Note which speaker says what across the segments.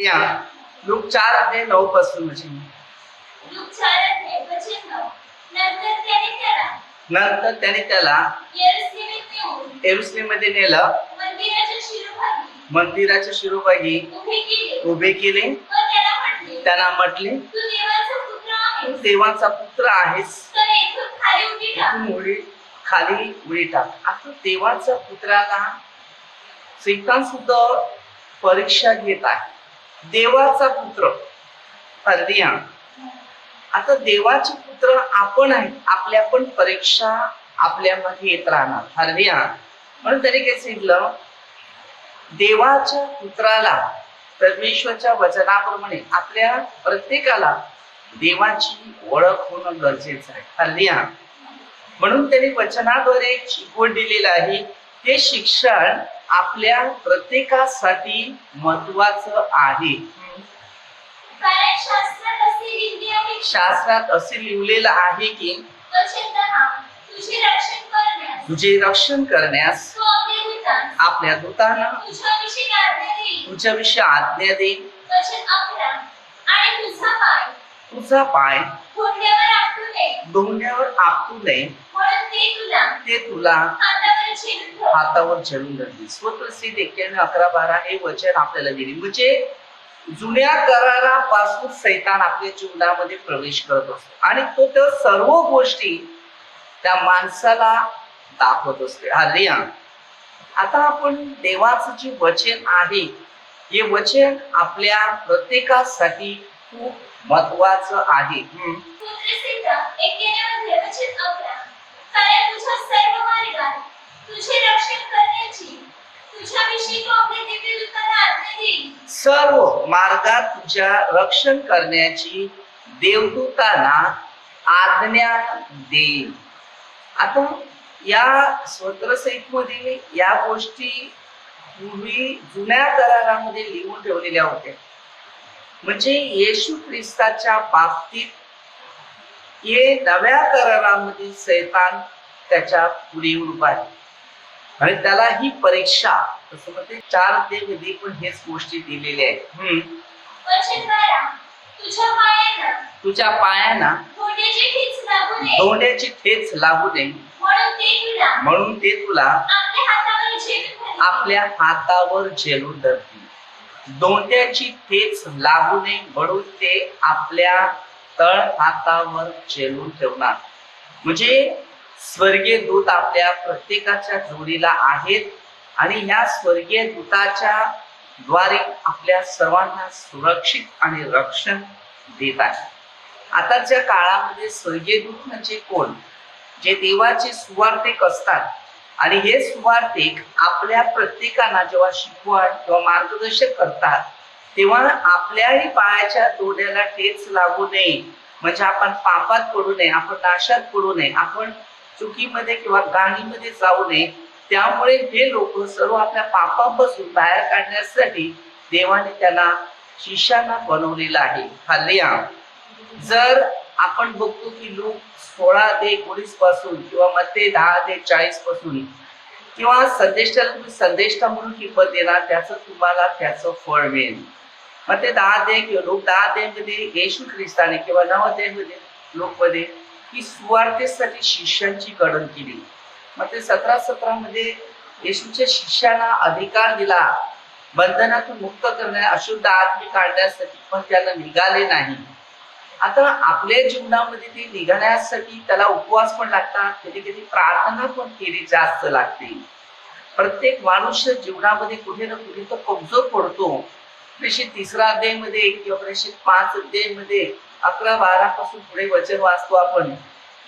Speaker 1: या लूक 4:9 पासून म्हणजे
Speaker 2: लूक 4:9
Speaker 1: नंतर त्याने त्याला यरूशलेममध्ये नेलं, मंदिराच्या शिरोभागी उभे केले, त्यांना म्हटले तू देवाचा पुत्र आहेस, खाली उडी टाक. आता देवाच्या पुत्राला सैतान सुद्धा परीक्षा घेत आहे. देवाचा पुत्र हल्लिया, आता देवाचे पुत्र आपण आहे, आपल्या पण परीक्षा आपल्यामध्ये येत राहणार. हल्लिया म्हणून त्याने काय सांगितलं, देवाच्या पुत्राला परमेश्वरच्या वचनाप्रमाणे आपल्या प्रत्येकाला देवाची ओळख होणं गरजेचं आहे. हल्लिया म्हणून त्यांनी वचनाद्वारे एक शिकवण दिलेलं आहे. हे शिक्षण आपल्या प्रत्येकासाठी महत्वाचं आहे. शास्त्रात असे लिहिलेलं आहे की तुझे रक्षण करण्यास आपल्या दूतांना तुझ्याविषयी आज्ञा देईल, तुझा पाय धोंड्यावर आपटू नये, ते तुला हातावर झेलून धरतील. स्वतःसिद्ध 91:11 हे वचन आपल्याला दिले. म्हणजे जुन्या करारापासून सैतान आपल्या जीवनामध्ये प्रवेश करत असतो आणि तो त्या सर्व गोष्टी त्या माणसाला दाखवत असते. हालेलुया. आता आपण देवाचं जे वचन आहे, हे वचन आपल्या प्रत्येकासाठी खूप महत्वाचं आहे. सर्व मार्गात तुझ्या रक्षण करण्याची देवदूतांना आज्ञा देईल. आता या स्वतंत्रसहितमध्ये या गोष्टी पूर्वी जुन्या करारामध्ये लिहून ठेवलेल्या होत्या. म्हणजे येशू ख्रिस्ताच्या बाबतीत हे नव्या करारामध्ये सैतान त्याच्या पुढे उभा आहे आणि त्याला ही परीक्षा असं म्हणते 4:10 पण हेच गोष्टी दिलेल्या आहेत. तुझ्या पायांना धोंड्याची ठेच लागू नये म्हणून ते तुला आपल्या हातावर झेलून धरतील. धोंड्याची ठेच लागू नये म्हणून ते आपल्या तळ हातावर झेलून ठेवणार. म्हणजे स्वर्गीय दूत आपल्या प्रत्येकाच्या जोडीला आहेत आणि ह्या स्वर्गीय दूताच्या द्वारे आपल्या सर्वांना सुरक्षित आणि रक्षण देत आहे. आताच्या काळामध्ये स्वर्गीय दूत म्हणजे कोण? जे देवाचे सुवार्तिक असतात आणि हे सुवार्तिक आपल्या प्रत्येकाला जेव्हा शिकवण किंवा मार्गदर्शन करतात तेव्हा आपल्याही पायाच्या तोंडाला ठेच लागू नये, म्हणजे आपण पापात पडू नये, आपण नाशात पडू नये, आपण चुकीमध्ये किंवा गाणीमध्ये जाऊ नये. त्यामुळे हे लोक सर्व आपल्या पापापासून बाहेर काढण्यासाठी देवाने त्यांना शिष्यांना बनवलेलं आहे. हालेलुया. जर आपण बघतो की लूक 16:19 पासून किंवा मत्ते 10:40 पासून किंवा संदेष्टाला तुम्ही संदेष्टा म्हणून किंमत देणार, त्याचं तुम्हाला त्याचं फळ मिळेल. मत्ते 10 किंवा लूक 10 मध्ये येशू ख्रिस्ताने किंवा 9 लूक मध्ये ही सुवार्तेसाठी शिष्यांची गणन केली. मग 17 मध्ये येशूच्या शिष्यांना अधिकार दिला बंधनातून मुक्त करण्या, अशुद्ध आत्मे काढण्यासाठी, पण त्याला निघाले नाही. आता आपल्या जीवनामध्ये ते निघण्यासाठी त्याला उपवास पण लागतात, कधी कधी प्रार्थना पण केली जास्त लागते. प्रत्येक माणूस जीवनामध्ये कुठे ना कुठे तो कमजोर पडतो. प्रेषित 3 अध्यायामध्ये किंवा प्रेषित 5 अध्यायामध्ये 11-12 पासून पुढे वचन वाचतो आपण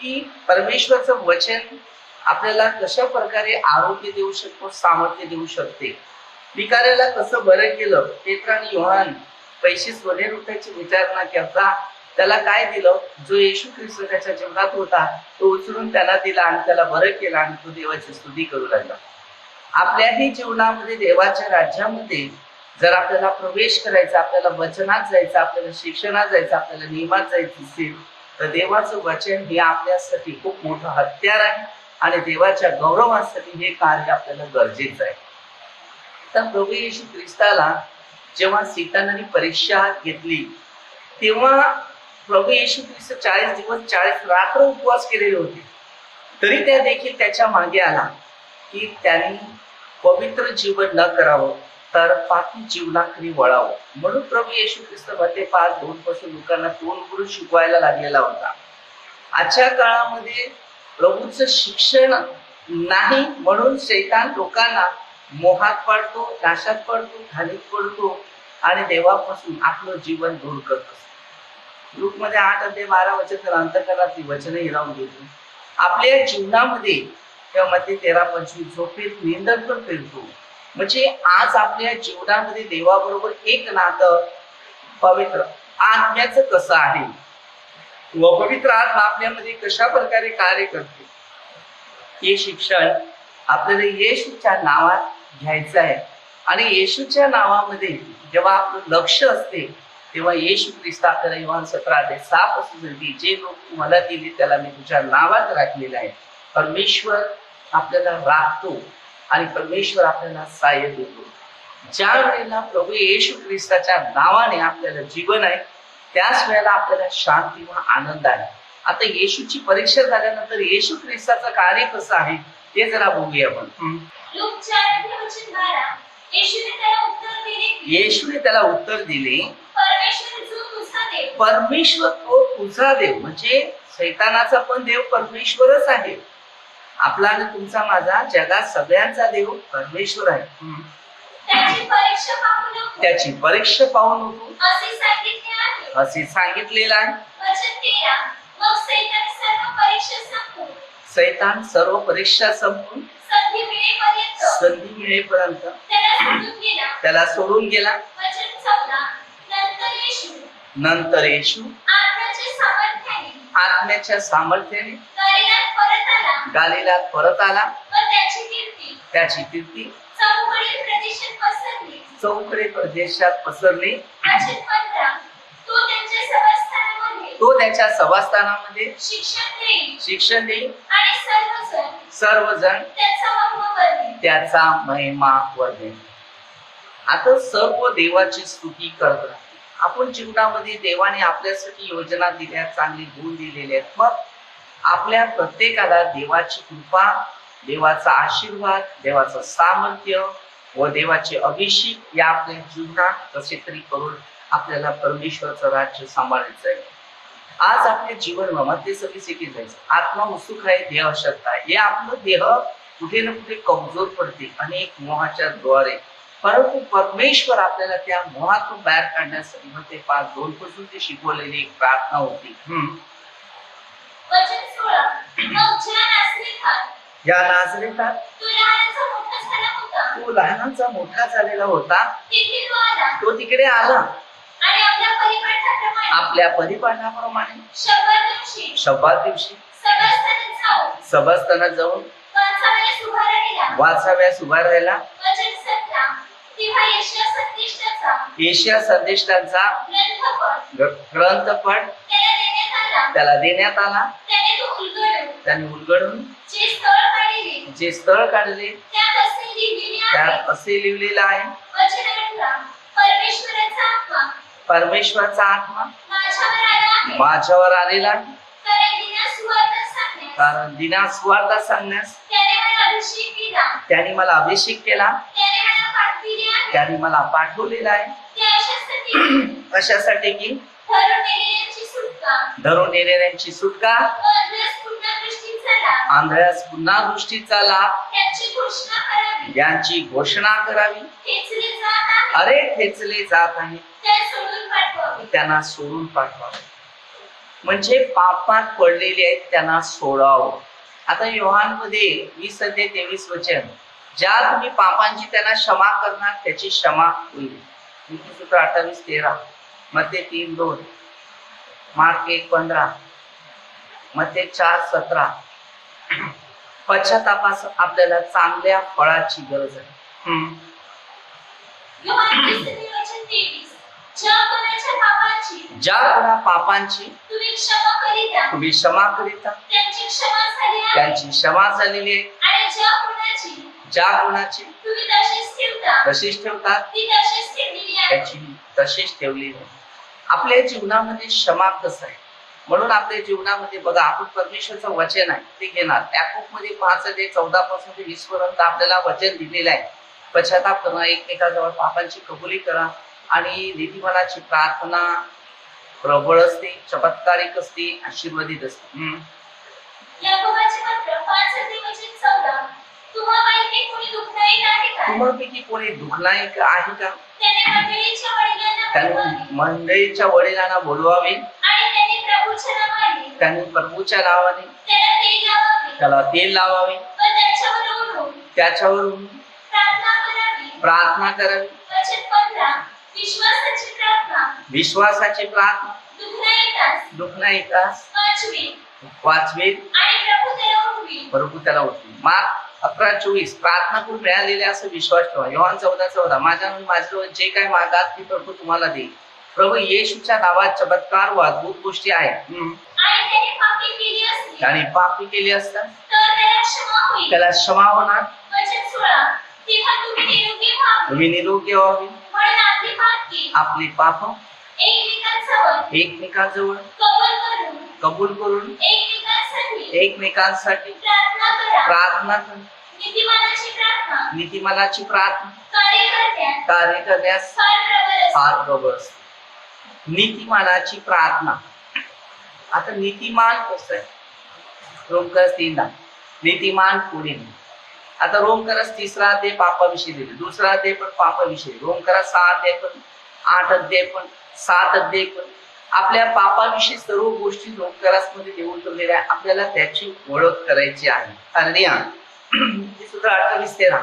Speaker 1: की परमेश्वरचं वचन आपल्याला कशा प्रकारे आरोग्य देऊ शकतो, सामर्थ्य देऊ शकते. भिकाऱ्याला कसं बरं केलं, पेत्र आणि योहान पैसे सोने रुपयाची विचारणा करता त्याला काय दिलं, जो येशू ख्रिस्त त्याच्या जीवनात होता तो उचलून त्याला दिला आणि त्याला बरं केलं आणि तो देवाची स्तुती करू लागला. आपल्याही जीवनामध्ये देवाच्या राज्यामध्ये जर आपल्याला प्रवेश करायचा, आपल्याला वचनात जायचं, आपल्याला शिक्षणात जायचं, आपल्याला नियमात जायचं असेल तर देवाचं वचन हे आपल्यासाठी खूप मोठं हत्यार आहे आणि देवाच्या गौरवासाठी हे कार्य आपल्याला गरजेचं आहे. तर प्रभू येशू ख्रिस्ताला जेव्हा सैतानाने परीक्षा घेतली तेव्हा प्रभू येशू ख्रिस्त 40 दिवस 40 रात्र उपवास केलेले होते, तरी त्या देखील त्याच्या मागे आला की त्यांनी पवित्र जीवन न करावं तर पापी जीवनाकडे वळावं. म्हणून प्रभू येशू ख्रिस्त मध्ये 5:2 पासून लोकांना तोंड उघडून शिकवायला लागलेला होता. आजच्या काळामध्ये प्रभूचं शिक्षण नाही म्हणून शैतान लोकांना मोहात पाडतो, नाशात पडतो, खालीत पडतो आणि देवापासून आपलं जीवन दूर करतो. लूकमध्ये 8:12 तर अंतःकरणातली वचनं हिरावून देतो. आपल्या जीवनामध्ये किंवा मध्ये 13:25 झोपेत निंदन पण फिरतो. म्हणजे आज आपल्या जीवनामध्ये देवाबरोबर एक नातं पवित्र आत्म्याचं कसं आहे व पवित्र आत्मा आपल्यामध्ये कशा प्रकारे कार्य करते हे शिक्षण आपल्याला येशूच्या नावात घ्यायचं आहे. आणि येशूच्या नावामध्ये जेव्हा आपलं लक्ष असते तेव्हा येशू ख्रिस्त आपल्याला योहान 17:6 पासून सांगते, जे लोक तुम्हाला दिले त्याला मी तुझ्या नावात राखलेलं आहे. परमेश्वर आपल्याला राखतो आणि परमेश्वर आपल्याला सहाय्य देतो. ज्या वेळेला प्रभू येशू ख्रिस्ताच्या नावाने आपल्याला जीवन आहे त्याच वेळेला आपल्याला शांती व आनंद आहे. आता येशूची परीक्षा झाल्यानंतर येशू ख्रिस्ताचं कार्य कसं आहे ते जरा बघूया आपण.
Speaker 2: लूक 4:12
Speaker 1: येशूने त्याला उत्तर दिले,
Speaker 2: परमेश्वर
Speaker 1: परमेश्वर तो तुझा देव. म्हणजे शैतानाचा पण देव परमेश्वरच आहे. आपला आणि तुमचा माझा जगात सगळ्यांचा देव परमेश्वर आहे. त्याची परीक्षा पाहून नको असे सांगितलेलं आहे. सैतान सर्व परीक्षा संपून संधी मिळेपर्यंत त्याला सोडून गेला. नंतर येशू आत्म्याच्या सामर्थ्याने गालिलात परत आला. त्याची कीर्ती चौकडे प्रदेशात पसरली. तो त्याच्या सभास्थानामध्ये शिक्षण देईल. सर्वजण त्याचा महिमा वर्धेल. आता सर्व देवाची स्तुती करत राहते. आपण जीवनामध्ये देवाने आपल्यासाठी योजना दिल्या, चांगली गुण दिलेले आहेत. मग आपल्या प्रत्येकाला देवाची कृपा, देवाचा आशीर्वाद, देवाचं सामर्थ्य व देवाचे अभिषेक या आपल्या जीवनात कसे तरी करून आपल्याला परमेश्वराचं राज्य सांभाळायचं आहे. आज आपल्या जीवनामध्ये सगळी सिटी जायचं. आत्मा उत्सुक आहे, देह अशक्त आहे. हे आपलं देह कुठे ना कुठे कमजोर पडते अनेक मोहाच्या द्वारे, परंतु परमेश्वर आपल्याला त्या मोहातून बाहेर काढण्यासाठी मध्ये 5:2 पासून ते शिकवलेली एक प्रार्थना होती. या नाझरेतात तो लहानाचा मोठा झालेला होता. तो तिकडे आला आपल्या परिपाठाप्रमाणे शब्दात दिवशी सभास्थानात जाऊन वाचाव्यास उभा राहिला. येशया संदेष्टांचा ग्रंथपट त्याला देण्यात आला. त्याने उलगडून जे स्थळ काढले त्यात असे लिहिलेलं आहे, परमेश्वराचा आत्मा माझ्यावर आलेला आहे, कारण दिना सुवार्ता सांगण्यास त्याने मला अभिषेक केला, त्याने मला पाठवलेला आहे. अशासाठी की धरून नेलेल्यांची सुटका, आंधळ्यास पुन्हा दृष्टीचा लाभ यांची घोषणा करावी. अरे ठेचले जात आहे त्यांना सोडून पाठवावे. म्हणजे पापात पडलेले आहेत त्यांना सोडावं. आता योहान मध्ये 20:23 वचन, ज्या तुम्ही पापांची त्यांना क्षमा करणार त्याची क्षमा होईल. 28:13, मत्ते 3:2, मार्क 1:15, मत्ते 4:17. पश्चातापास आपल्याला चांगल्या फळाची गरज आहे. ज्या कोणा पापांची तुम्ही क्षमा करीता त्यांची क्षमा झालेली आहे. ज्या कोणाची तशीच ठेवतात त्याची तशीच ठेवली नाही. आपल्या जीवनामध्ये क्षमा कसं आहे, म्हणून आपल्या जीवनामध्ये बघा, आपण परमेश्वरचं वचन आहे ते घेणार. याकूबमध्ये 5:14 पासून ते 20 पर्यंत आपल्याला वचन दिलेलं आहे. पश्चाताप करा, एकमेकाजवळ पापांची कबुली करा आणि नीतिमानाची प्रार्थना प्रबळ असते, चमत्कारिक असते, आशीर्वादित असते.
Speaker 2: याकोबाचे पत्र 5:14 तुम्हापैकी कोणी दुःखदायक आहे का?
Speaker 1: तुम्हापैकी कोणी दुःखदायक आहे का?
Speaker 2: त्याने मंडळीच्या वडिलांना
Speaker 1: त्यांनी
Speaker 2: बोलवावे
Speaker 1: मंडळीच्या वडिलांना बोलवावे
Speaker 2: आणि त्यांनी प्रभूच्या नावाने
Speaker 1: त्यांनी प्रभूच्या नावाने
Speaker 2: त्याला तेल लावावे
Speaker 1: त्याला तेल लावावे,
Speaker 2: व त्याच्यावर ओढून
Speaker 1: त्याच्यावरून
Speaker 2: प्रार्थना करावी.
Speaker 1: प्रार्थना करावी.
Speaker 2: वचन 15 विश्वासाची प्रार्थना
Speaker 1: विश्वासाची प्रार्थना
Speaker 2: दुःखदायकास
Speaker 1: वाचवे
Speaker 2: आणि प्रभू त्याला उठवी.
Speaker 1: प्रभू त्याला उठवी. मार्क 11:24 प्रार्थना करून मिळालेले असं विश्वास ठेवा. योहान 14:14 माझ्याजवळ जे काय मागाल ते प्रभू तुम्हाला देईल. प्रभू येशूच्या नावात चमत्कार व अद्भुत गोष्टी आहेत.
Speaker 2: आणि त्याने पापी केली असली
Speaker 1: आणि पापी केली असतात
Speaker 2: तर त्याला क्षमा होईल.
Speaker 1: त्याला क्षमा होणार.
Speaker 2: वचन 16 तेव्हा तुम्ही निरोगी व्हावे
Speaker 1: तुम्ही निरोगी व्हावे,
Speaker 2: म्हणून आपली पापी
Speaker 1: आपली पाप
Speaker 2: एकमेकांजवळ
Speaker 1: कबूल करून एकमेकांसाठी प्रार्थना करा. नीतिमानाची प्रार्थना कार्य करण्यास फार प्रबळ असते. नीतिमानाची प्रार्थना. आता नीतिमान कसं आहे? रोमकरस 3 नीतिमान कोणी नाही. आता रोमकरस 3 अध्याय पापाविषयी दिले, 2 अध्याय पण पापाविषयी, रोमकरस 6 अध्याय पण, 8 अध्याय पण, 7 अध्याय पण आपल्या पापाविषयी सर्व गोष्टी रोमकरस मध्ये देऊन ठेवलेल्या. आपल्याला त्याची ओळख करायची आहे. हालेलुया. सूत्र 28:13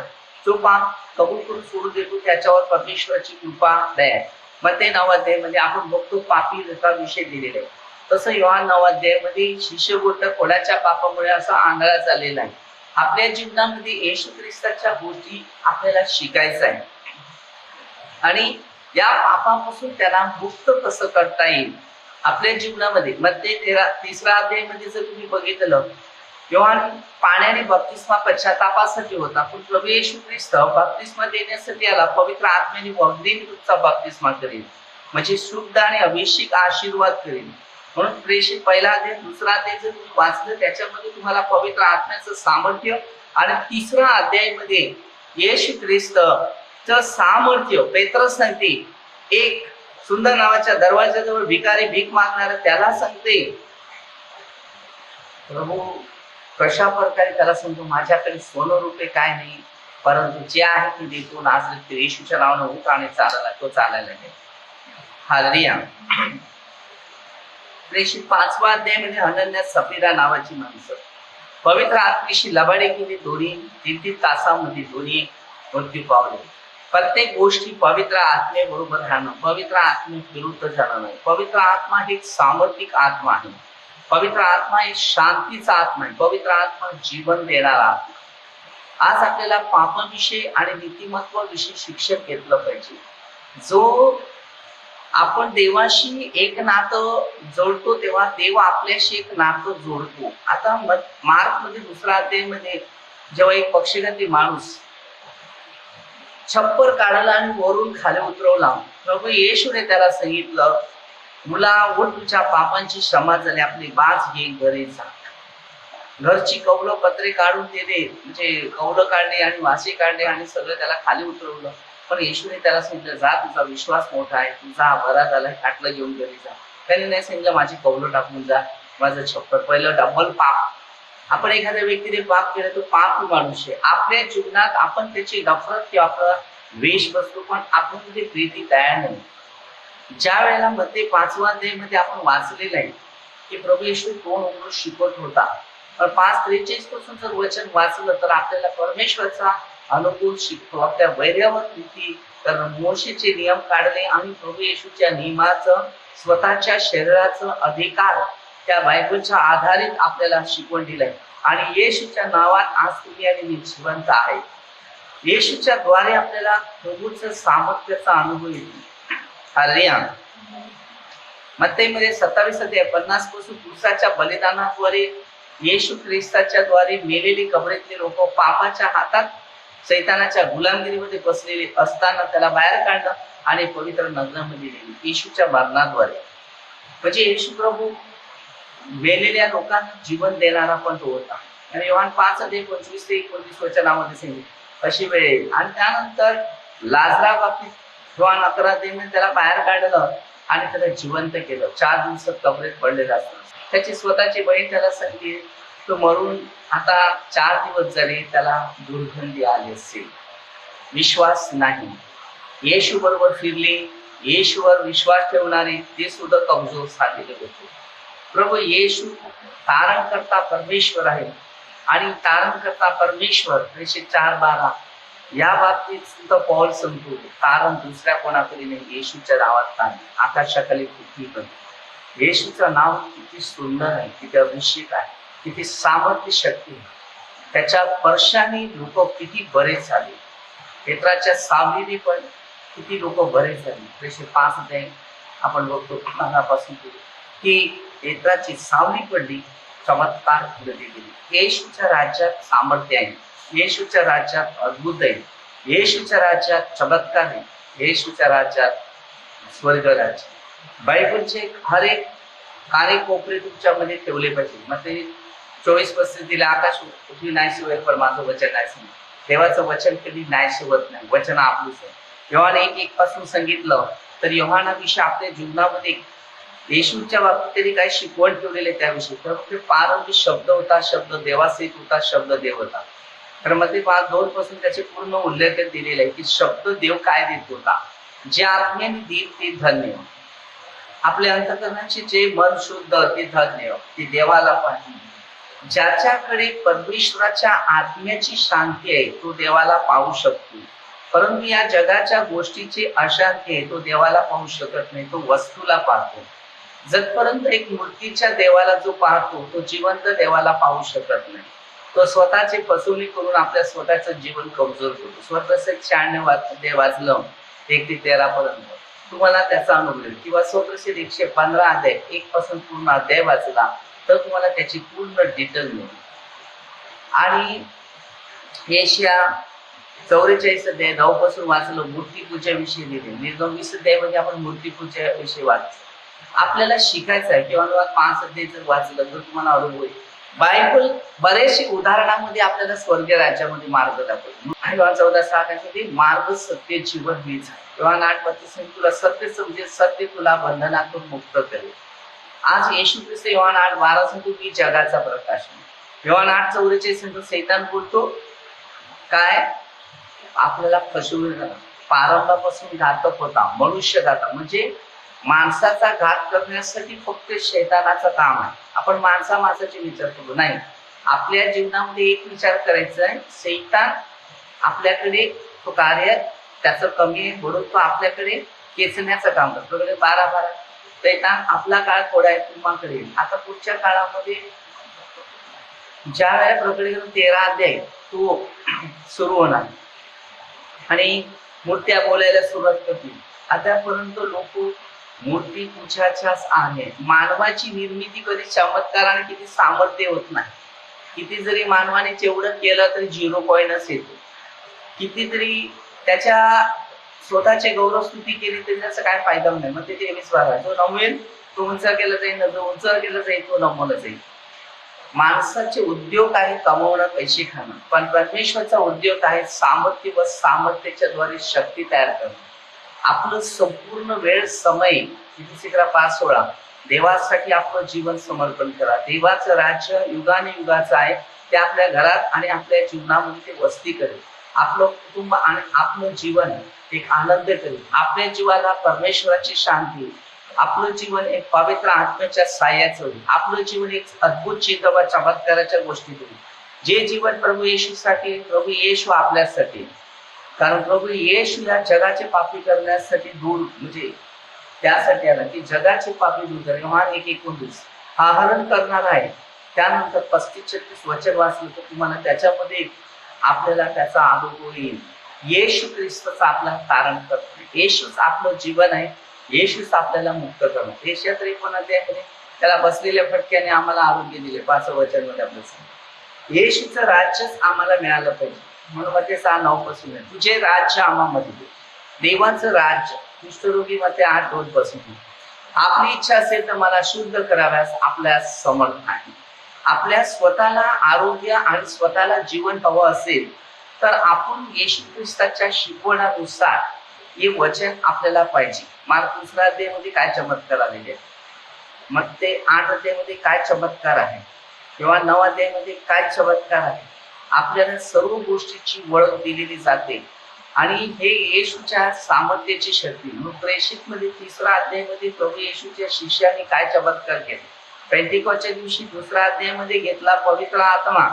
Speaker 1: जो पाप कबूल करून सोडून देतो त्याच्यावर परमेश्वराची कृपा दया. मग ते 9 अध्याय मध्ये आपण बघतो पापी लोकांविषयी दिलेलं आहे. तसं योहान 9 अध्याय मध्ये शिष्यगोष्ट कोणाच्या पापामुळे असा आंधळा चाललेला आहे. आपल्या जीवनामध्ये येशू ख्रिस्ताच्या गोष्टी आपल्याला शिकायचं आहे आणि या पापापासून त्याला मुक्त कसं करता येईल आपल्या जीवनामध्ये. मग ते 3 अध्यायामध्ये जर तुम्ही बघितलं, योहान पाण्याने बप्तिस्मा पश्चातापासाठी होता, पण प्रभू येशू ख्रिस्त बप्तिस्मा देण्यासाठी आला. पवित्र आत्म्याने वगदीने तुमचा बप्तिस्मा करेल, म्हणजे शुद्ध आणि अभिषेक आशीर्वाद करेल. म्हणून प्रेषित 1 अध्याय 2 अध्याय जर तुम्ही वाचलं त्याच्यामध्ये तुम्हाला पवित्र आत्म्याचं सामर्थ्य आणि 3 अध्यायामध्ये येशू ख्रिस्तचं सामर्थ्य. पेत्रस सांगते, एक सुंदर नावाच्या दरवाजाजवळ भिकारी भीक मागणारा त्याला सांगते, प्रभू कशा प्रकारे त्याला सांगतो, माझ्याकडे सोनं रुपये काय नाही, परंतु जे आहे ते देतो. नाझरेत येशूच्या नावाने उठ आणि चालायला. तो चालायला गेला. हालेलुया. प्रेषित 5 अध्यायामध्ये अनन्या सफीरा नावाची माणसं पवित्र आत्म्याशी लबाडे केली. 3 तासामध्ये दोन्ही मृत्यू पावले. प्रत्येक गोष्टी पवित्र आत्म्याबरोबर राहणं, पवित्र आत्मे विरुद्ध जाणं नाही. पवित्र आत्मा ही सामर्थ्यिक आत्मा आहे. पवित्र आत्मा ही शांतीचा आत्मा आहे. पवित्र आत्मा जीवन देणारा आत्मा. आज आपल्याला पापाविषयी आणि नीतिमत्वाविषयी शिक्षण घेतलं पाहिजे. जो आपण देवाशी एक नातं जोडतो तेव्हा देव आपल्याशी एक नातं जोडतो. आता मार्क मध्ये 2 अध्यायामध्ये जेव्हा एक पक्षीघाती माणूस छप्पर काढला आणि वरून खाली उतरवला, प्रभू येशूने त्याला सांगितलं, मुला उठ, तुझ्या पापांची क्षमा झाली, आपली बाज घे, घरी जा. घरची कौलं पत्रे काढून दिले, म्हणजे कौलं काढले आणि वासे काढले आणि सगळं त्याला खाली उतरवलं. पण येशूने त्याला सांगितलं, जा, तुझा विश्वास मोठा आहे, तुझा बरा झालाय, खाटलं घेऊन घरी जा. त्याने नाही सांगितलं, माझी कौलं टाकून जा, माझं छप्पर. पहिलं डबल पाप. आपण एखाद्या व्यक्तीने पाप केलं तर पाप माणूस आहे. आपल्या जीवनात आपण त्याची नफरत किंवा आपला द्वेष बसतो, पण आपण तिथे प्रीती तयार नाही. ज्या वेळेला मध्ये 5 अध्यायामध्ये आपण वाचलेलं आहे की प्रभू येशू तोंड उघडून शिकवत होता, पण 5:43 पासून जर वचन वाचलं तर आपल्याला परमेश्वरचा अनुकूल शिकतो. आपल्या वैर्यावर प्रीती करणं, मोशेचे नियम काढले आणि प्रभू येशूच्या नियमाचं स्वतःच्या शरीराचं अधिकार त्या बायबलच्या आधारित आपल्याला शिकवण दिलंय. आणि येशूच्या नावात आज तुम्ही आणि मी जिवंत आहे. येशूच्या द्वारे आपल्याला प्रभूचं सामर्थ्याचा अनुभव येतो. हालेलुया. मत्तेमध्ये 27 अध्याय 50 पासून क्रूसाच्या बलिदानाद्वारे येशू ख्रिस्ताच्या द्वारे मेलेली कबरेतली लोक पापाच्या हातात सैतानाच्या गुलामगिरीमध्ये बसलेले असताना त्याला बाहेर काढणं आणि पवित्र नगरामध्ये नेली येशूच्या मरणाद्वारे. म्हणजे येशू प्रभू मेलेल्या लोकांना जीवन देणारा पण तो होता. आणि योहान 5:25 ते 29 वचनामध्ये सांगितले अशी वेळ येईल. आणि त्यानंतर लाजरा बाबतीत योहान 11:3 त्याला बाहेर काढलं आणि त्याला जिवंत केलं. 4 दिवसात कबरेत पडलेला असतो. त्याची स्वतःची बहीण त्याला सांगते तो मरून आता 4 दिवस झाले, त्याला दुर्गंधी आली असेल. विश्वास नाही. येशू बरोबर फिरले, येशूवर विश्वास ठेवणारे ते सुद्धा कमजोर झालेले होते. प्रभू येशू तारणकर्ता परमेश्वर आहे आणि तारणकर्ता परमेश्वर 4:12 या बाबतीत सुद्धा पौल सांगतो तारण दुसऱ्या कोणाकडे नाही, येशूच्या नावात नाही, आकाशाखाली पृथ्वीकडे. येशूचं नाव किती सुंदर आहे, किती अभिषेक आहे, किती सामर्थ्य शक्ती आहे. त्याच्या स्पर्शाने लोक किती बरे झाले. पेत्राच्या सावलीने पण किती लोक बरे झाले. 5 आपण बघतो मनापासून की पेत्राची सावली पडली, चमत्कार घडले गेले. येशूच्या राज्यात सामर्थ्य आहे, येशूच्या राज्यात अद्भुत आहे, येशूच्या राज्यात चमत्कार आहे, येशूच्या राज्यात स्वर्ग राज्य. बायबलचे हर एक कानेकोपरे तुमच्यामध्ये ठेवले पाहिजे. मग ते 24:35 दिले आकाश पृथ्वी नाहीशी होईल पण माझं वचन नाही. देवाचं वचन कधी नाहीशी होत नाही. वचन आपलंच आहे. योहान 1:1 पासून सांगितलं तर योहानाविषयी आपल्या जीवनामध्ये येशूच्या बाबतीत त्यांनी काय शिकवण ठेवलेले त्याविषयी. तर ते प्रारंभी शब्द होता, शब्द देवासहित होता, शब्द देव होता. तर मध्ये 5:2 पासून त्याचे पूर्ण उल्लेख दिलेले आहे की शब्द देव काय देत होता. जे आत्म्याने देत ते धन्य. आपल्या अंतःकरणाचे जे मन शुद्ध ते धन्य, ते देवाला पाहिजे. ज्याच्याकडे परमेश्वराच्या आत्म्याची शांती आहे तो देवाला पाहू शकतो. परंतु या जगाच्या गोष्टीची अशांती आहे तो देवाला पाहू शकत नाही, तो वस्तूला पाहतो. जतपर्यंत एक मूर्तीच्या देवाला जो पाहतो तो जिवंत देवाला पाहू शकत नाही. तो स्वतःची फसवणूक करून आपल्या स्वतःचं जीवन कमजोर करतो. स्वतःच 96 वाचलं 1 ते 13 पर्यंत तुम्हाला त्याचा अनुभव येईल. किंवा स्वतःचे 115 अध्याय 1 पासून पूर्ण अध्याय वाचला तर तुम्हाला त्याची पूर्ण डिटेल मिळेल. आणि येशया 44 अध्याय 9 पासून वाचलं मूर्तीपूजेविषयी लिहिले. निर्गम 20 अध्यायामध्ये आपण मूर्तीपूजेविषयी वाचतो. आपल्याला शिकायचं आहे. किंवा 5 अध्याय जर वाचलं तर तुम्हाला अनुभव येईल. बायबल बरेचसे उदाहरणामध्ये आपल्याला स्वर्गीय राज्यामध्ये मार्ग दाखवतो. 14:6 मार्ग सत्य जीवन मीच आहे. किंवा 8:32 तुला सत्य समजेल, सत्य तुला बंधनातून मुक्त करेल. आज येशू ख्रिस्त योहान 8:12 सांगतो मी जगाचा प्रकाश आहे. योहान 8:44 सांगतो सैतान बोलतो काय आपल्याला फसवून प्रारंभापासून घातक होता, मनुष्य घातक. म्हणजे माणसाचा घात करण्यासाठी फक्त शैतानाचं काम आहे. आपण माणसाचे विचार करू नाही. आपल्या जीवनामध्ये एक विचार करायचा आहे, सैतान आपल्याकडे तो कार्य त्याचं कमी आहे म्हणून तो आपल्याकडे खेचण्याचं काम करतो. 12 सैतान आपला काळ थोडा आहे तुम्हाकडे. आता पुढच्या काळामध्ये ज्या वेळेला प्रकटीकरण 13 अध्याय तो सुरू होणार आणि मूर्त्या बोलायला सुरुवात करतील. आतापर्यंत लोक मूर्ती पूजाच्याच आहे. मानवाची निर्मिती कधी चमत्काराने किती सामर्थ्य होत नाही. किती जरी मानवाने तेवढं केलं तरी 0 पॉईंटच येतो. कितीतरी त्याच्या स्वतःचे गौरव स्तुती केली तरी त्याचा काय फायदा नाही. मग ते 23 जो नमवेल तो उंच केला जाईल, जो उंच केला जाईल तो नमवला जाईल. माणसाचे उद्योग आहे कमवणं, पैसे खाणं. पण परमेश्वरचा उद्योग आहे सामर्थ्य व सामर्थ्याच्या द्वारे शक्ती तयार करणं. आपलं संपूर्ण वेळ समय 5:16 देवासाठी आपलं जीवन समर्पण करा. देवाचं राज्य युगाने युगाचं आहे. ते आपल्या घरात आणि आपल्या जीवनामध्ये ते वस्ती करेल. आपलं कुटुंब आणि आपलं जीवन एक आनंद करेल. आपल्या जीवाला परमेश्वराची शांती, आपलं जीवन एक पवित्र आत्म्याच्या साह्याचं होईल. आपलं जीवन एक अद्भुत चिन्ह व चमत्काराच्या गोष्टी होईल. जे जीवन प्रभू येशूसाठी, प्रभू येशू आपल्यासाठी. कारण प्रभू येशू या जगाचे पापी करण्यासाठी दूर म्हणजे त्यासाठी आला की जगाचे पापी दूर करेल. योहान 1:29 हा हरण करणार आहे. त्यानंतर 35-36 वचन वाचलं तर तुम्हाला त्याच्यामध्ये आपल्याला त्याचा अनुभव येईल. येशू ख्रिस्तच आपला तारण करतो. येशूच आपलं जीवन आहे. येशूच आपल्याला मुक्त करणार. येशया 53 अध्यायामध्ये त्याला बसलेल्या फटक्याने आम्हाला आरोग्य दिले. 5 वचन मध्ये आपलं सांगितलं येशूचं राज्यच आम्हाला मिळालं पाहिजे. म्हणून ते 6:9 पासून तुझे राज्य आम्हामध्ये दे. देवाचं राज्य कुष्ठरोगी मध्ये 8 डोस बसून आपली इच्छा असेल तर मला शुद्ध कराव्यास आपल्या समर्थ आहे. आपल्या स्वतःला आरोग्य आणि स्वतःला जीवन हवं असेल तर आपण येशू ख्रिस्ताच्या शिकवण्यानुसार हे वचन आपल्याला पाहिजे. मार्क 2 अध्यायामध्ये काय चमत्कार आलेले आहेत, मग ते 8 अध्यायामध्ये काय चमत्कार आहे किंवा 9 अध्यायामध्ये काय चमत्कार आहे, आपल्याला सर्व गोष्टीची ओळख दिलेली जाते. आणि हे येशूच्या सामर्थ्याची शक्ती. मग प्रेषित मध्ये 3 अध्यायामध्ये प्रभू येशूच्या शिष्याने काय चमत्कार केले, पेंटिकॉस्टच्या दिवशी 2 अध्यायामध्ये घेतला पवित्र आत्मा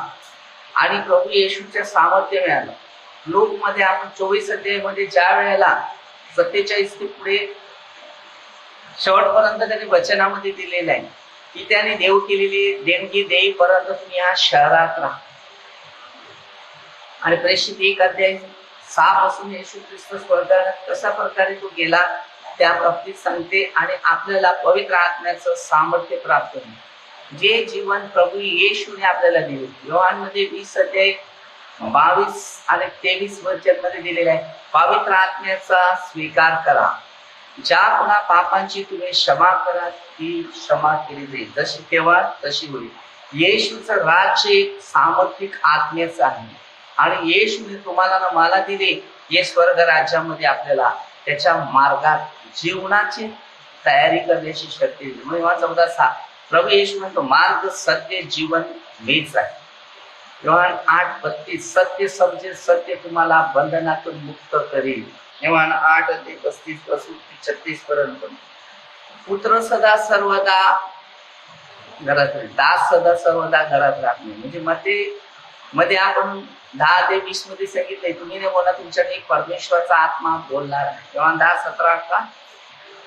Speaker 1: आणि प्रभू येशूच्या सामर्थ्य मिळालं. लोक मध्ये आपण 24 अध्यायामध्ये ज्या वेळेला 47 ते पुढे शेवटपर्यंत त्यांनी वचनामध्ये दिलेलं आहे की त्याने देव केलेली देणगी देईपर्यंत तुम्ही या शहरात राहा. आणि प्रेषित 1 अध्याय 6 पासून येशू ख्रिस्त स्वर्गात कशा प्रकारे तो गेला त्या बाबतीत सांगते आणि आपल्याला पवित्र आत्म्याचं सामर्थ्य प्राप्त होईल जे जीवन प्रभू येशूने आपल्याला दिले. योहानमध्ये 20 अध्याय 22 आणि 23 वचनमध्ये दिलेलं आहे, पवित्र आत्म्याचा स्वीकार करा. ज्या कोणा पापांची तुम्ही क्षमा करा ती क्षमा केली जाईल, जशी तेव्हा तशी होईल. येशूचं राज्य एक सामर्थ्यिक आत्म्याचं आहे आणि येशूने तुम्हाला ना मला दिले हे स्वर्ग राज्यामध्ये आपल्याला त्याच्या मार्गात जीवनाची तयारी करण्याची शक्ती दिली. म्हणून 14:6 प्रभू येशू म्हणतो मार्ग सत्य जीवन मीच आहे. योहान 8:32 सत्य समजेल सत्य तुम्हाला बंधनातून मुक्त करेल. योहान 8:35 पासून 36 पर्यंत. पुत्र सदा सर्वदा घरात राहील, दास सदा सर्वदा घरात राहणे. म्हणजे मध्ये आपण 10 ते 20 मध्ये सांगितलंय तुम्ही नाही बोला तुमच्याने परमेश्वराचा आत्मा बोलणार आहे. योहान 10:17-18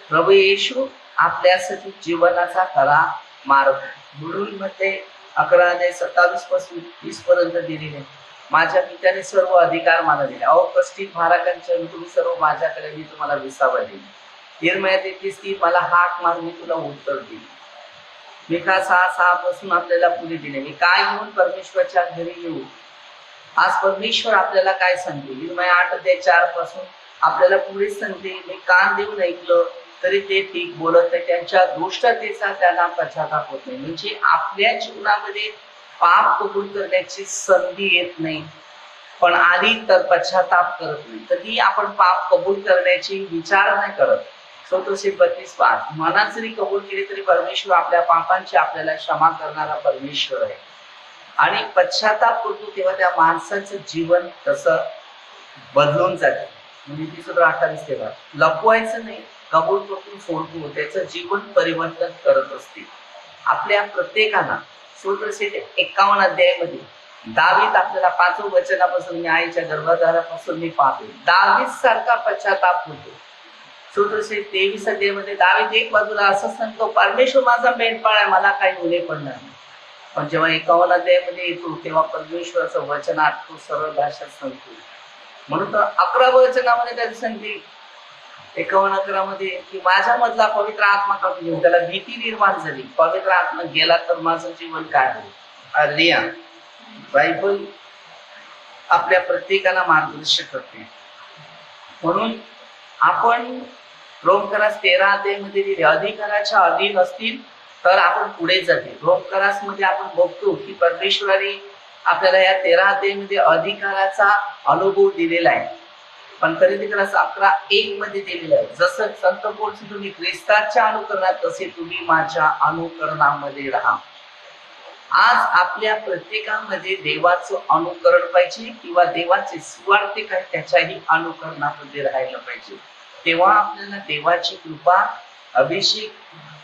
Speaker 1: प्रभू येशू आपल्यासाठी जीवनाचा खरा मार्ग. म्हणून मध्ये 11:27 पासून 30 पर्यंत दिलेले, माझ्या पित्याने सर्व अधिकार मला दिले, अकष्टी महाराजांच्या तुम्ही सर्व माझ्याकडे मी तुम्हाला विसावा देईन. यिर्मया 33:3 मला हाक मार मी तुला उत्तर देईन. मिका 6:6 पासून आपल्याला पुढे दिले, मी काय घेऊन परमेश्वराच्या घरी येऊ. आज परमेश्वर आपल्याला काय सांगते, यिर्मया 8:4 पासून आपल्याला पुढे सांगते, मी कान देऊन ऐकलं तरी ते ठीक बोलत नाही, त्यांच्या दुष्टतेचा त्यांना पश्चाताप होत नाही. म्हणजे आपल्या जीवनामध्ये पाप कबूल करण्याची संधी येत नाही, पण आली तर पश्चाताप करत नाही. कधी आपण पाप कबूल करण्याची विचार नाही करत. 32:5 मनात जरी कबूल केली तरी परमेश्वर आपल्या पापांची आपल्याला क्षमा करणारा परमेश्वर आहे. आणि पश्चाताप करतो तेव्हा त्या माणसाचं जीवन तसं बदलून जाते. म्हणजे 28 तेव्हा लपवायचं नाही, कबूल करून सोडतो, त्याचं जीवन परिवर्तन करत असते. आपल्या प्रत्येकाला 51 अध्यायामध्ये दावीद आपल्याला 5व्या वचनापासून मी आईच्या गर्भधारापासून मी पाहतो दावीद सारखा पश्चाताप होतो. 23 अध्यायामध्ये दावीद एक बाजूला असं सांगतो, परमेश्वर माझा मेंढपाळ आहे, मला काही गुन्हे पडणार नाही. पण जेव्हा 51 अध्यायामध्ये येतो तेव्हा परमेश्वराचं वचन आठवतो, सरळ भाषेत सांगतो. म्हणून तर 11व्या वचनामध्ये त्याची सांगते 51:11 मध्ये की माझ्या मधला पवित्र आत्मा काढून घेऊन त्याला भीती निर्माण झाली, पवित्र आत्मा गेला तर माझं जीवन काय होईल. अर्लिया बायबल आपल्या प्रत्येकाला मार्गदर्शन करते. म्हणून आपण रोमकरास 13 अध्यायामध्ये दिले, अधिकाराच्या अधीन असतील तर आपण पुढे जाते. रोमकरास मध्ये आपण बघतो की परमेश्वराने आपल्याला या 13 अध्यायामध्ये अधिकाराचा अनुभव दिलेला आहे. पण खरेदीकरास 11:1 मध्ये दिलेलं आहे, जसं संत बोलतो तुम्ही ख्रिस्ताच्या अनुकरणात तसे तुम्ही माझ्या अनुकरणामध्ये राहा. आज आपल्या प्रत्येकामध्ये देवाचं अनुकरण पाहिजे किंवा देवाचे सुवार्थिक आहे त्याच्याही अनुकरणामध्ये राहायला पाहिजे. तेव्हा आपल्याला देवाची कृपा, अभिषेक,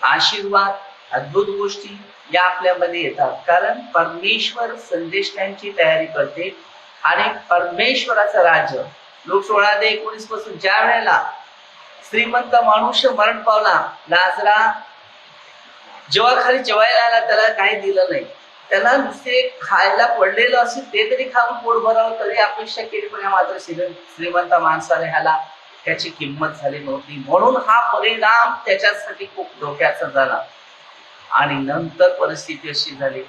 Speaker 1: आशीर्वाद, अद्भुत गोष्टी या आपल्यामध्ये येतात. कारण परमेश्वर संदेशांची तयारी करते आणि परमेश्वराचं राज्य. लोक 16:19 पासून ज्या वेळेला श्रीमंत मनुष्य मरण पावला, लाजरा जेव्हा खाली जेवायला आला त्याला काही दिलं नाही, त्याला नुसते खायला पडलेलं असेल ते तरी खाऊन पोट भरावं तरी अपेक्षा केली, पण मात्र श्रीमंत माणसाने ह्याला त्याची किंमत झाली नव्हती. म्हणून हा परिणाम त्याच्यासाठी खूप धोक्याचा झाला. आणि नंतर परिस्थिती अशी झाली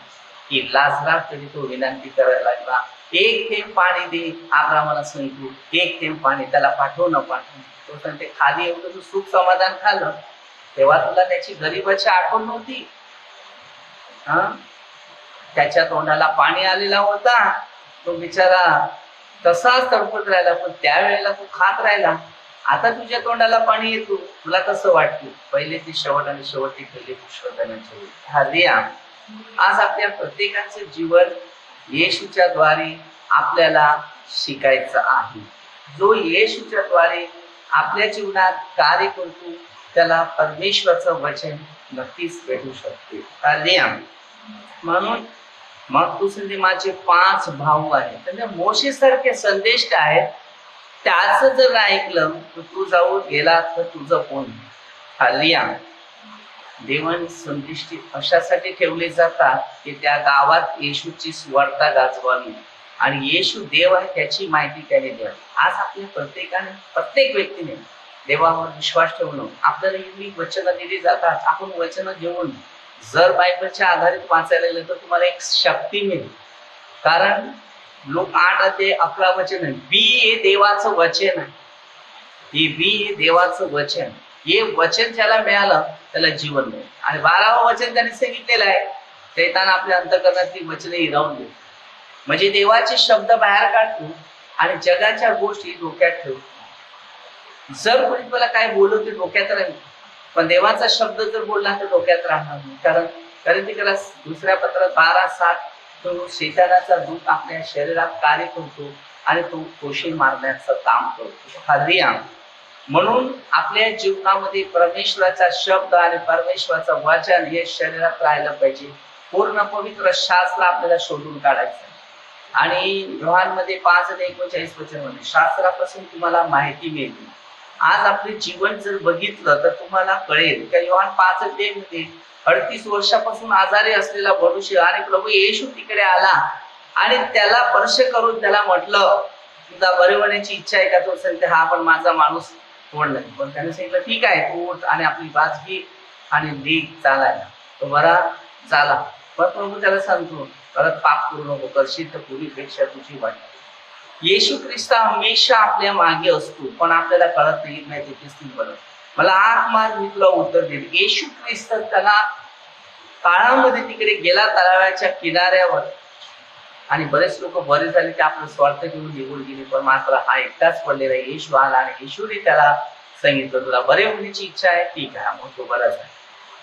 Speaker 1: की लाजराकडे तो विनंती करायला लागला, एक थेंब पाणी दे. अब्रामाला सांगितलं, एक थेंब पाणी. त्याला पाठव न पाठव. तो सांगते, खाली एवढं तू सुख समाधान खाल्लं, तेव्हा तुला त्याची गरीबाची आठवण नव्हती. हा, त्याच्या तोंडाला पाणी आलेला होता, तो बिचारा तसाच तडफत राहिला, पण त्यावेळेला तो खात राहिला. आता तुझ्या तोंडाला पाणी येतो, तुला कसं वाटतं? पहिले ते शेवट आणि शेवटी पहिले पुष्कळजणांचे. हालेलुया. आज आपल्या प्रत्येकाचं जीवन येशूच्या द्वारे आपल्याला शिकायचं आहे. जो येशूच्या द्वारे आपल्या जीवनात कार्य करतो त्याला परमेश्वराचं वचन नक्कीच भेटू शकते. हालेलुया. म्हणून मग तू समजे माझे 5 भाऊ आहेत, म्हणजे मोशेसारखे संदेश आहेत, त्याच जर ऐकलं तर तू जाऊन गेला तर तुझं कोण? हालेलुया. देवाने संदेश अशासाठी ठेवले जातात की त्या गावात येशूची सुवार्ता गाजवावी आणि येशू देव आहे त्याची माहिती त्याने द्यावी. आज आपल्या प्रत्येकाने, प्रत्येक व्यक्तीने देवावर विश्वास ठेवणं. आपल्याला एवढी वचनं दिली जातात, आपण वचनं घेऊन जर बायबलच्या आधारित वाचायला गेलं तर तुम्हाला एक शक्ती मिळेल. कारण लोक 8 ते 11 वचन आहे. बी हे देवाचं वचन आहे. हे बी हे देवाचं वचन. हे वचन ज्याला मिळालं त्याला जीवन मिळेल. आणि 12वं वचन त्याने सांगितलेलं आहे, शैतान आपल्या अंतःकरणातली वचने हिरावून देतो. म्हणजे देवाचे शब्द बाहेर काढतो आणि जगाच्या गोष्टी डोक्यात ठेवतो. जर कोणी तुम्हाला काय बोललो ते डोक्यात राहील, पण देवाचा शब्द जर बोलला तर डोक्यात राहणार नाही. कारण तिकडे दुसऱ्या पत्रात 12:7 तो शैतानाचा दूत आपल्या शरीरात कार्य करतो आणि तो कोशी मारण्याचं काम करतो. हालेलुया. म्हणून आपल्या जीवनामध्ये परमेश्वराचा शब्द आणि परमेश्वराचं वचन हे शरीरात राहिलं पाहिजे. पूर्ण पवित्र शास्त्र आपल्याला शोधून काढायचं. आणि योहानमध्ये 5:39 वचनमध्ये शास्त्रापासून तुम्हाला माहिती मिळते. आज आपले जीवन जर बघितलं तर तुम्हाला कळेल की योहान 5:2 38 वर्षापासून आजारी असलेला मनुष्य आणि प्रभू येशू तिकडे आला आणि त्याला स्पर्श करून त्याला म्हटलं, तुला बरे होण्याची इच्छा आहे का? तो सांगते, हा, पण माझा माणूस कोण नाही. पण त्याने सांगितलं, ठीक आहे, तू उठ आणि आपली बाज घे आणि निघ चालायला. तो बरा झाला. पण प्रभू त्याला सांगतो, परत पाप करू नको, करशील तर पूर्वीपेक्षा तुझी वाट. येशू ख्रिस्त हमेशा आपल्या मागे असतो, पण आपल्याला कळत नाही ते किस्ती बरं. मला हाक मार, मी तुला उत्तर देईल. येशू ख्रिस्त त्याला काळामध्ये तिकडे गेला तलावाच्या किनाऱ्यावर आणि बरेच लोक बरे झाले की आपलं स्वार्थ घेऊन निघून गेले, पण मात्र हा एकटाच पडलेला. येशू आला आणि येशूने त्याला सांगितलं, तुला बरे होण्याची इच्छा आहे? ठीक आहे, मग तो बरा झाला.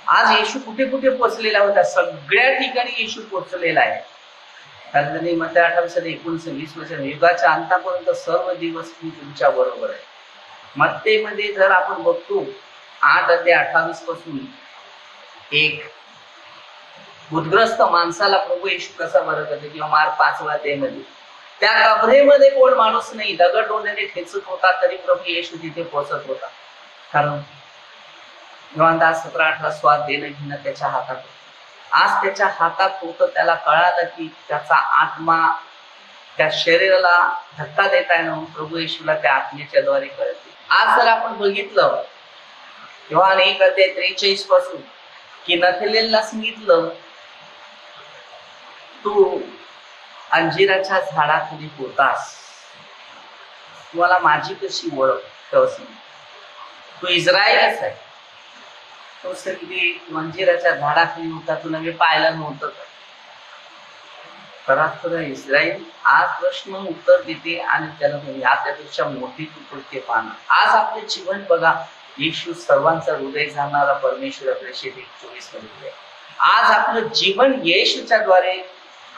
Speaker 1: आज येशू कुठे कुठे पोचलेला होता? सगळ्या ठिकाणी येशू पोचलेला आहे. कारण मध्ये 28:19 वचन, युगाच्या अंतापर्यंत सर्व दिवस मी तुमच्या बरोबर आहे. मत्तेमध्ये जर आपण बघतो 8:28 पासून, एक भूतग्रस्त माणसाला प्रभू येशू कसा बरं करते, किंवा मार्क 5:मध्ये त्या कबरेमध्ये कोण माणूस नाही, दगड डोंड्याने ठेचत होता तरी प्रभू येशू तिथे पोहोचत होता. कारण योहान 10:17-18 स्वाद देणं घेणं त्याच्या हातात होतं. आज त्याच्या हातात होतं. त्याला कळालं की त्याचा आत्मा त्या शरीराला धक्का देता येणं प्रभू येशूला त्या आत्म्याच्या द्वारे कळते. आज जर आपण बघितलं योहान 1:43 पासून की नथानेलला सांगितलं, तू अंजिराच्या झाडाखाली होतास, तुम्हाला माझी कशी ओळख? तू इस्रायलच आहे. तो सगळी अंजिराच्या झाडाखाली होता, तुला मी पाहिलं नव्हतं का? इस्रायल आज प्रश्न उत्तर देते आणि त्याला त्यापेक्षा मोठी तू कृत्य पाहणार. आज आपले जीवन बघा, येशू सर्वांचा हृदय जाणणारा परमेश्वर आपल्या 24 मध्ये. आज आपलं जीवन येशूच्या द्वारे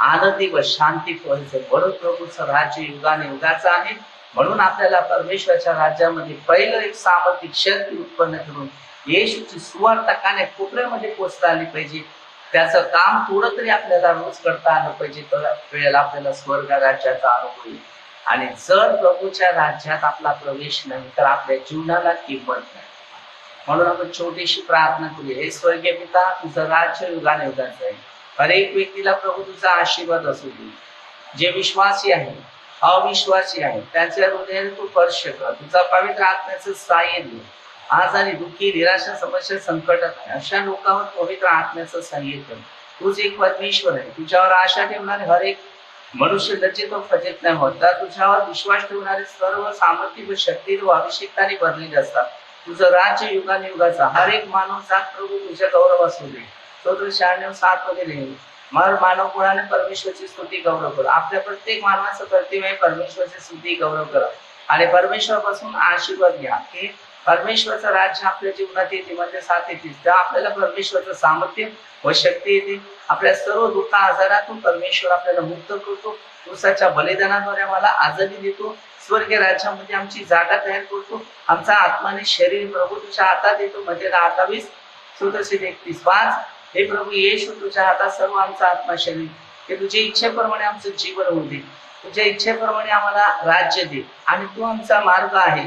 Speaker 1: आनंदी व शांती व्हायचं. बरं, प्रभूचं राज्य युगाने युगाचं आहे. म्हणून आपल्याला परमेश्वराच्या राज्यामध्ये पहिलं एक सामर्थ्य शक्ती उत्पन्न करून येशूची सुवार्ता कान्या कोपऱ्यामध्ये पोचता आली पाहिजे. त्याचं काम थोडं तरी आपल्याला रोज करता आलं पाहिजे. तर वेळेला आपल्याला स्वर्ग राज्याचा अनुभव येईल. आणि जर प्रभूच्या राज्यात आपला प्रवेश नाही तर आपल्या जीवनाला किंमत नाही. म्हणून आपण छोटीशी प्रार्थना करूया. हे स्वर्गीय पिता, तुझं राज्य युगाने युगाचं आहे. हर एक व्यक्तीला प्रभू तुझा आशीर्वाद असू दे. जे विश्वासी आहे, अविश्वासी आहे, त्यांच्या हृदयाने तू स्पर्श कर. तुझा पवित्र आत्म्याचं सहाय्य दे. आज आणि दुःखी, निराशा, समस्या, संकटात आहे अशा लोकांवर पवित्र आत्म्याचं सहाय्य कर. तूच एक परमेश्वर आहे. तुझ्यावर आशा ठेवणारे हर एक मनुष्य लज्जित व फजित नाही होत. तर तुझ्यावर विश्वास ठेवणारे सर्व सामर्थ्य व शक्ती व अभिषेकाने भरलेले असतात. तुझं राज्य युगानुयुगाचा. हर एक मानव सात प्रभू तुझ्या गौरव असू दे. स्तोत्र 96:7 मध्ये लिहिले. मानव कुळाने परमेश्वरची स्तुती गौरव करा. आपल्या प्रत्येक मानवाचं प्रतिमे परमेश्वरची स्तुती गौरव करा आणि परमेश्वरापासून आशीर्वाद घ्या की परमेश्वरचं राज्य आपल्या जीवनात येते म्हणजे साथ येते. त्या आपल्याला परमेश्वरचं सामर्थ्य व शक्ती येते. आपल्या सर्व दुःख आजारातून परमेश्वर आपल्याला मुक्त करतो. पुरुषाच्या बलिदानाद्वारे आम्हाला आजादी देतो. स्वर्गीय राज्यामध्ये आमची जागा तयार करतो. आमचा आत्माने शरीर प्रभू तुझ्या हातात येतो. म्हणजे 28 सूत्रशील 31:5. हे प्रभू येशू तुझ्या हातात सर्व आमचा आत्मा शरीर हे तुझ्या इच्छेप्रमाणे आमचं जीवन होऊ दे. तुझ्या इच्छेप्रमाणे आम्हाला राज्य दे आणि तू आमचा मार्ग आहे.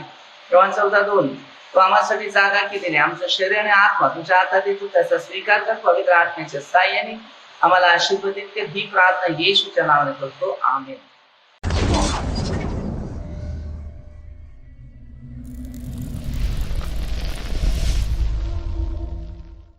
Speaker 1: योहान 14:2. तू आम्हासाठी जागा केलेली आमचं शरीर आणि आत्मा तुझ्या हातात येतो. त्याचा स्वीकार कर. पवित्र आत्म्याच्या साह्याने आम्हाला आशीर्वादित कर. ही प्रार्थना येशूच्या नावाने करतो. आमेन.